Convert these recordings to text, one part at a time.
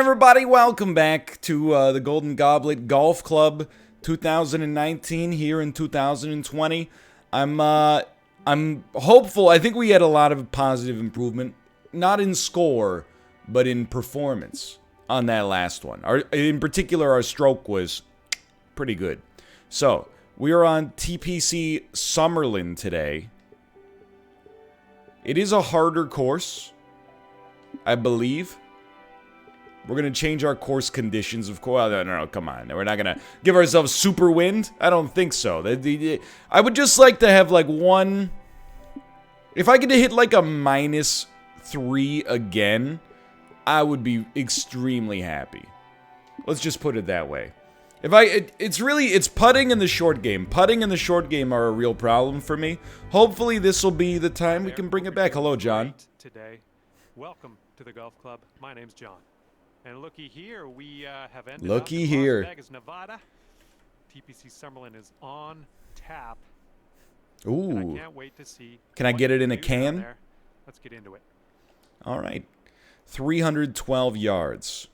everybody, welcome back to the Golden Goblet Golf Club 2019 here in 2020. I'm hopeful. I think we had a lot of positive improvement, not in score, but in performance on that last one. In particular, our stroke was pretty good. So, we are on TPC Summerlin today. It is a harder course, I believe. We're going to change our course conditions, of course. No, come on. We're not going to give ourselves super wind. I don't think so. I would just like to have, like, one... If I get to hit, like, a -3 again, I would be extremely happy. Let's just put it that way. It's putting and the short game. Putting and the short game are a real problem for me. Hopefully this will be the time we can bring it back. Hello, John. Today, welcome to the golf club. My name's John, and looky here, we have ended Looky up in here. Las Vegas, Nevada. TPC Summerlin is on tap. Ooh. And I can't wait to see. Can I get it in a can? Let's get into it. All right. 312 yards.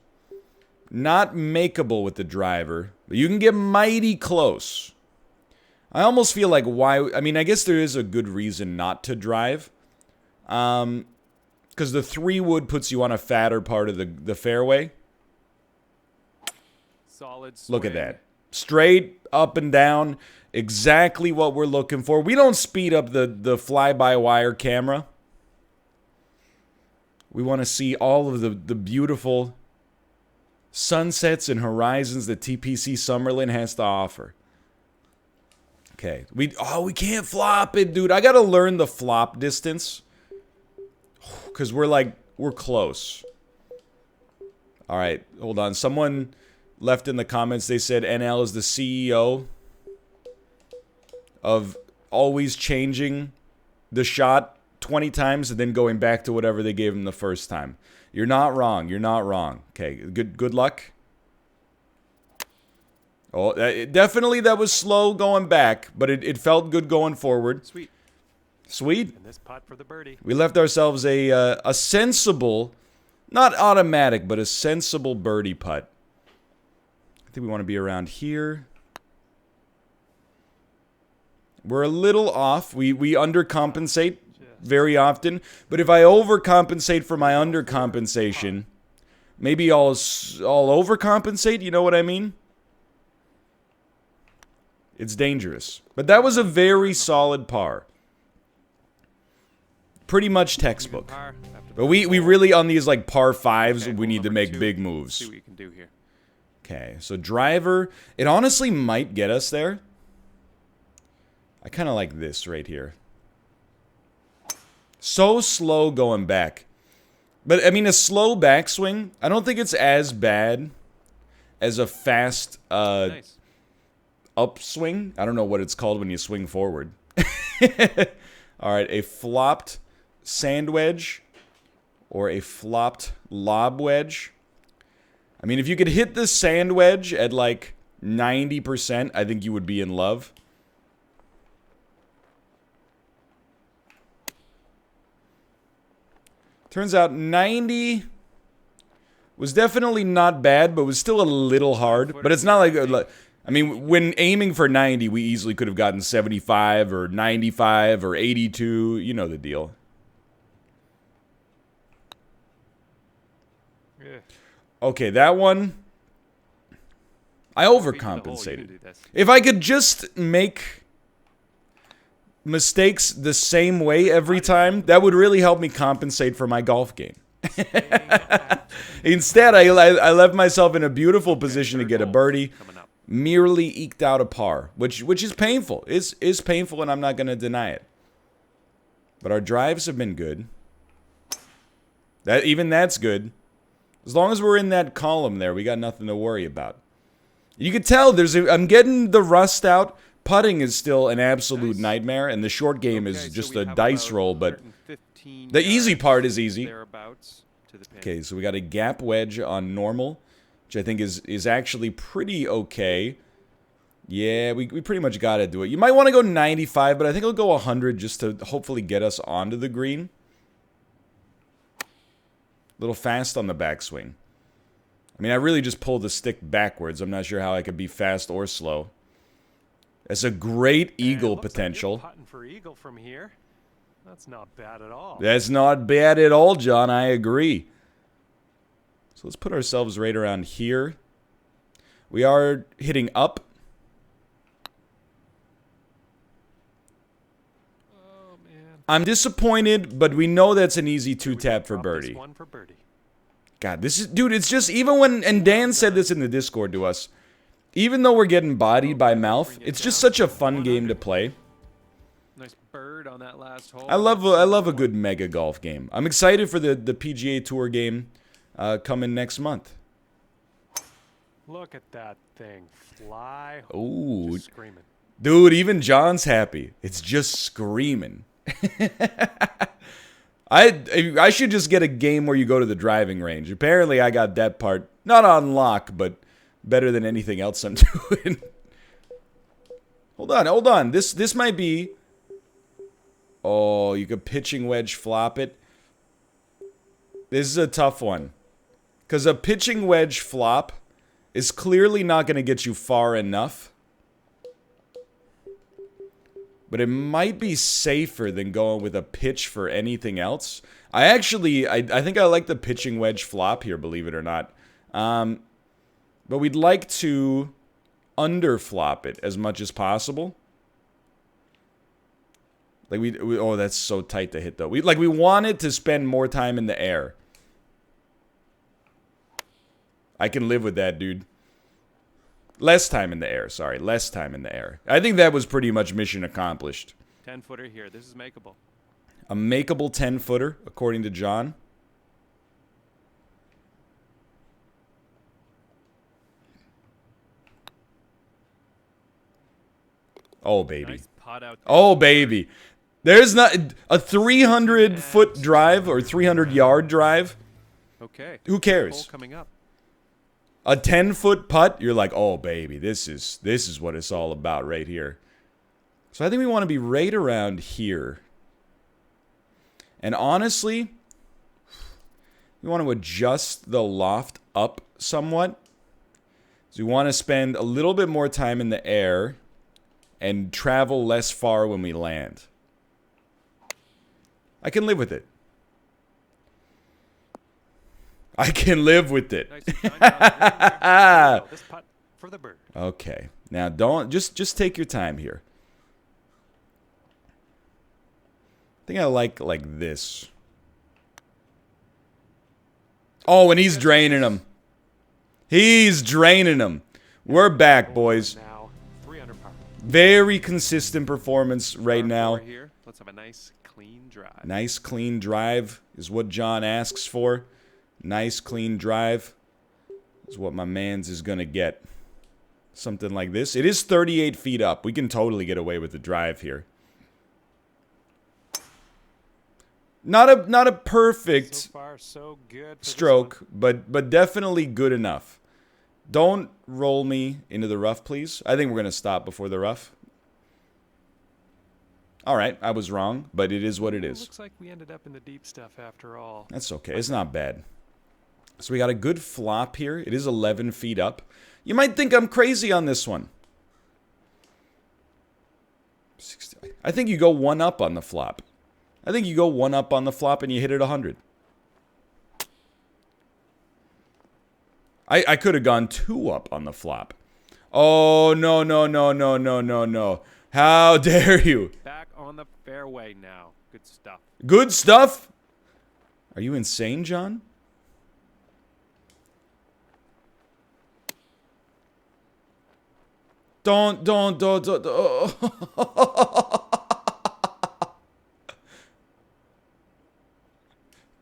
Not makeable with the driver, but you can get mighty close. I almost feel like why... I mean, I guess there is a good reason not to drive. Because the 3-wood puts you on a fatter part of the fairway. Solid swing. Look at that. Straight, up and down. Exactly what we're looking for. We don't speed up the fly-by-wire camera. We want to see all of the beautiful sunsets and horizons that TPC Summerlin has to offer. Okay. We can't flop it, dude. I got to learn the flop distance. Because we're close. All right. Hold on. Someone left in the comments, they said NL is the CEO of always changing the shot 20 times and then going back to whatever they gave him the first time. You're not wrong. You're not wrong. Okay, good luck. Oh, definitely that was slow going back, but it felt good going forward. Sweet. Sweet. And this putt for the birdie. We left ourselves a sensible, not automatic, but a sensible birdie putt. I think we want to be around here. We're a little off. We undercompensate very often, but if I overcompensate for my undercompensation, maybe I'll overcompensate, you know what I mean? It's dangerous. But that was a very solid par. Pretty much textbook. But we really, on these like par 5s, we need to make big moves. See what you can do here. Okay, so driver, it honestly might get us there. I kind of like this right here. So slow going back. But, I mean, a slow backswing, I don't think it's as bad as a fast Nice. upswing. I don't know what it's called when you swing forward. All right, a flopped sand wedge or a flopped lob wedge. I mean, if you could hit the sand wedge at, like, 90%, I think you would be in love. Turns out 90 was definitely not bad, but was still a little hard. But it's not like, I mean, when aiming for 90, we easily could have gotten 75 or 95 or 82. You know the deal. Yeah. Okay, that one, I overcompensated. If I could just make mistakes the same way every time, that would really help me compensate for my golf game. Instead, I left myself in a beautiful position to get a birdie, merely eked out a par, which is painful. Is painful, and I'm not going to deny it. But our drives have been good. Even that's good. As long as we're in that column there, we got nothing to worry about. You can tell I'm getting the rust out. Putting is still an absolute nightmare, and the short game is just a dice roll, but the easy part is easy. Okay, so we got a gap wedge on normal, which I think is actually pretty okay. Yeah, we pretty much got to do it. You might want to go 95, but I think I'll go 100 just to hopefully get us onto the green. A little fast on the backswing. I mean, I really just pulled the stick backwards. I'm not sure how I could be fast or slow. It's a great eagle potential. Like putting for eagle from here. That's not bad at all. That's not bad at all, John. I agree. So let's put ourselves right around here. We are hitting up. Oh, man. I'm disappointed, but we know that's an easy 2-tap for birdie. One for birdie. God, this is... Dude, it's just... Even when... And Dan said this in the Discord to us. Even though we're getting bodied by MALF, it's just such a fun game to play. Nice bird on that last hole. I love a good mega golf game. I'm excited for the PGA Tour game coming next month. Look at that thing fly. Ooh. Just screaming. Dude, even John's happy. It's just screaming. I should just get a game where you go to the driving range. Apparently, I got that part not on lock, but better than anything else I'm doing. Hold on. This might be... Oh, you could pitching wedge flop it. This is a tough one. Because a pitching wedge flop is clearly not going to get you far enough. But it might be safer than going with a pitch for anything else. I think I like the pitching wedge flop here, believe it or not. But we'd like to underflop it as much as possible. Like oh, that's so tight to hit though. We wanted to spend more time in the air. I can live with that, dude. Less time in the air, sorry. Less time in the air. I think that was pretty much mission accomplished. 10-footer here. This is makeable. A makeable 10-footer, according to John. Oh, baby. Nice pot out there. Oh, baby. There's not a 300-foot drive or 300-yard drive. Okay. Who cares? Hole coming up. A 10-foot putt, you're like, oh, baby, this is what it's all about right here. So I think we want to be right around here. And honestly, we want to adjust the loft up somewhat. So we want to spend a little bit more time in the air and travel less far when we land. I can live with it. I can live with it. Nice this putt for the bird. Okay. Now don't just take your time here. I think I like this. Oh, and he's draining him. He's draining him. We're back, boys. Now 300 par. Very consistent performance right now. Here. Let's have a nice clean drive. Nice clean drive is what John asks for. Nice clean drive is what my man's is gonna get. Something like this. It is 38 feet up. We can totally get away with the drive here. Not a perfect So far, so good for stroke, but definitely good enough. Don't roll me into the rough, please. I think we're gonna stop before the rough. All right, I was wrong, but it is what it is. Looks like we ended up in the deep stuff after all. That's okay. It's not bad. So we got a good flop here. It is 11 feet up. You might think I'm crazy on this one. 60. I think you go one up on the flop. I think you go one up on the flop and you hit it 100. I could have gone two up on the flop. Oh, no, no, no, no, no, no, no. How dare you? Back on the fairway now. Good stuff. Good stuff? Are you insane, John? Don't.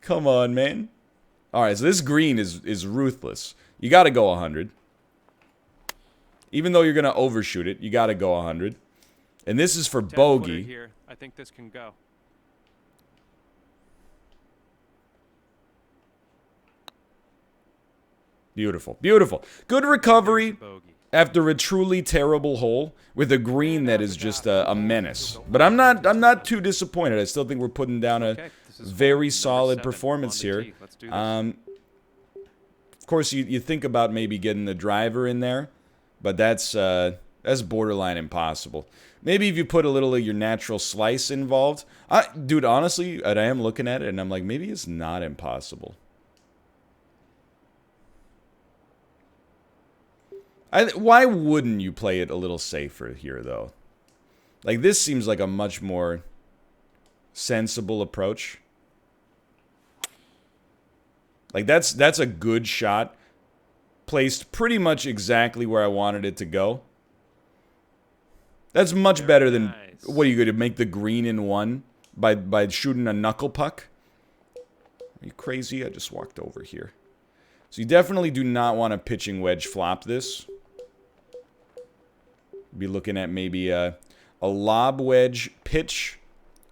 Come on, man. All right, so this green is ruthless. You got to go 100. Even though you're going to overshoot it, you got to go 100. And this is for bogey. Here. I think this can go. Beautiful. Beautiful. Good recovery Bogey. after a truly terrible hole with a green that is just a menace. But I'm not too disappointed. I still think we're putting down a very solid performance here. Of course, you think about maybe getting the driver in there, but that's borderline impossible. Maybe if you put a little of your natural slice involved. Dude, honestly, I am looking at it, and I'm like, maybe it's not impossible. Why wouldn't you play it a little safer here, though? Like, this seems like a much more sensible approach. Like, that's a good shot. Placed pretty much exactly where I wanted it to go. That's much better than... Nice. What, are you going to make the green in one by shooting a knuckle puck? Are you crazy? I just walked over here. So you definitely do not want to pitching wedge flop this. Be looking at maybe a lob wedge pitch.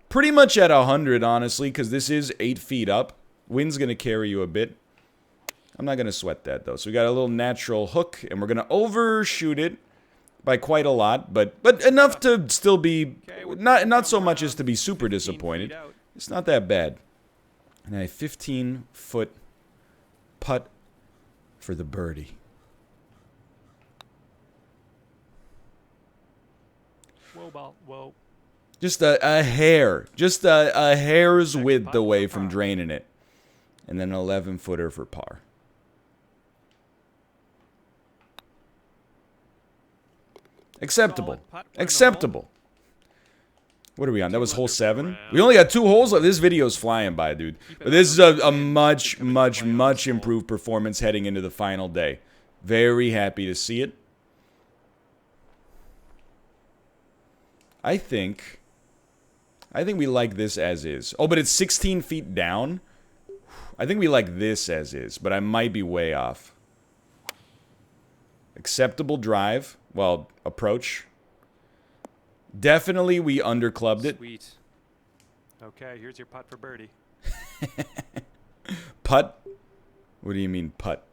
Pretty much at 100, honestly, because this is 8 feet up. Wind's going to carry you a bit. I'm not going to sweat that, though. So we got a little natural hook, and we're going to overshoot it by quite a lot, but enough to still be... Not so much as to be super disappointed. It's not that bad. And a 15-foot putt for the birdie. Whoa. Just a hair. Just a hair's width away from draining it. And then an 11-footer for par. Acceptable. Acceptable. What are we on? That was hole 7? We only got 2 holes left. This video's flying by, dude. But this is a much improved performance heading into the final day. Very happy to see it. I think we like this as is. Oh, but it's 16 feet down? I think we like this as is, but I might be way off. Acceptable drive. Well, approach. Definitely we underclubbed it. Sweet. Okay, here's your putt for birdie. Putt? What do you mean, putt?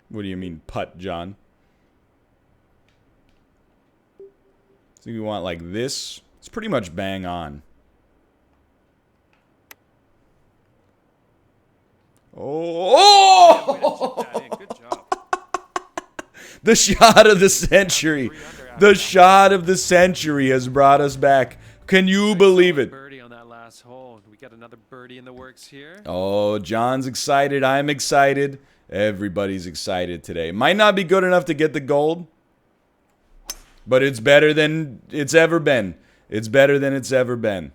What do you mean, putt, John? So we want like this. It's pretty much bang on. Oh! Good job. The shot of the century. The shot of the century has brought us back. Can you believe it? Birdie on that last hole. We got another birdie in the works here. Oh, John's excited. I'm excited. Everybody's excited today. Might not be good enough to get the gold, but it's better than it's ever been. It's better than it's ever been.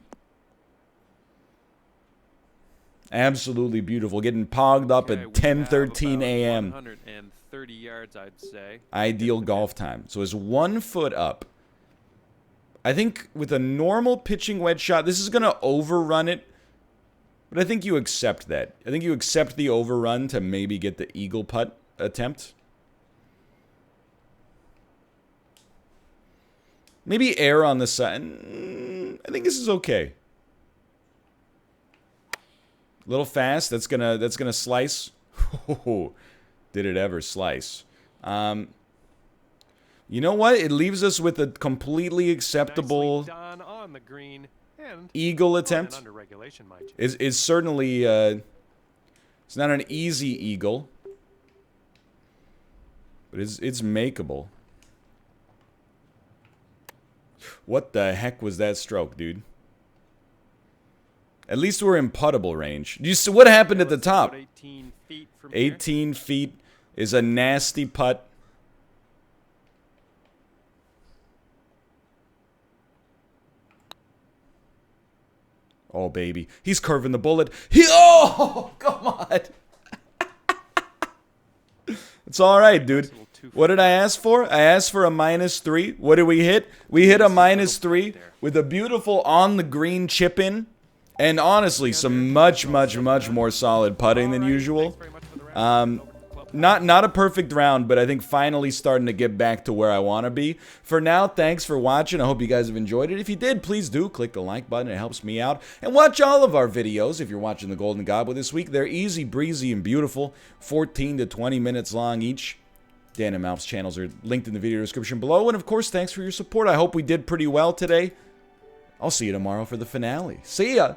Absolutely beautiful. Getting pogged up at 10:13 a.m. 130 yards, I'd say. Ideal golf time. So it's 1 foot up. I think with a normal pitching wedge shot, this is going to overrun it. But I think you accept that. I think you accept the overrun to maybe get the eagle putt attempt. Maybe air on the side. I think this is okay. A little fast. That's gonna slice. Did it ever slice? You know what? It leaves us with a completely acceptable on the green and eagle attempt. Under regulation, mind you. It's certainly it's not an easy eagle, but it's makeable. What the heck was that stroke, dude? At least we're in puttable range. You see what happened at the top? 18 feet from 18 feet is a nasty putt. Oh, baby. He's curving the bullet. Oh, come on. It's all right, dude. What did I ask for? I asked for a -3. What did we hit? We hit a -3 with a beautiful on-the-green chip-in. And honestly, some much more solid putting than usual. Not a perfect round, but I think finally starting to get back to where I want to be. For now, thanks for watching. I hope you guys have enjoyed it. If you did, please do click the like button. It helps me out. And watch all of our videos if you're watching the Golden Goblet this week. They're easy, breezy, and beautiful. 14 to 20 minutes long each. Dan and MALF's channels are linked in the video description below. And of course, thanks for your support. I hope we did pretty well today. I'll see you tomorrow for the finale. See ya!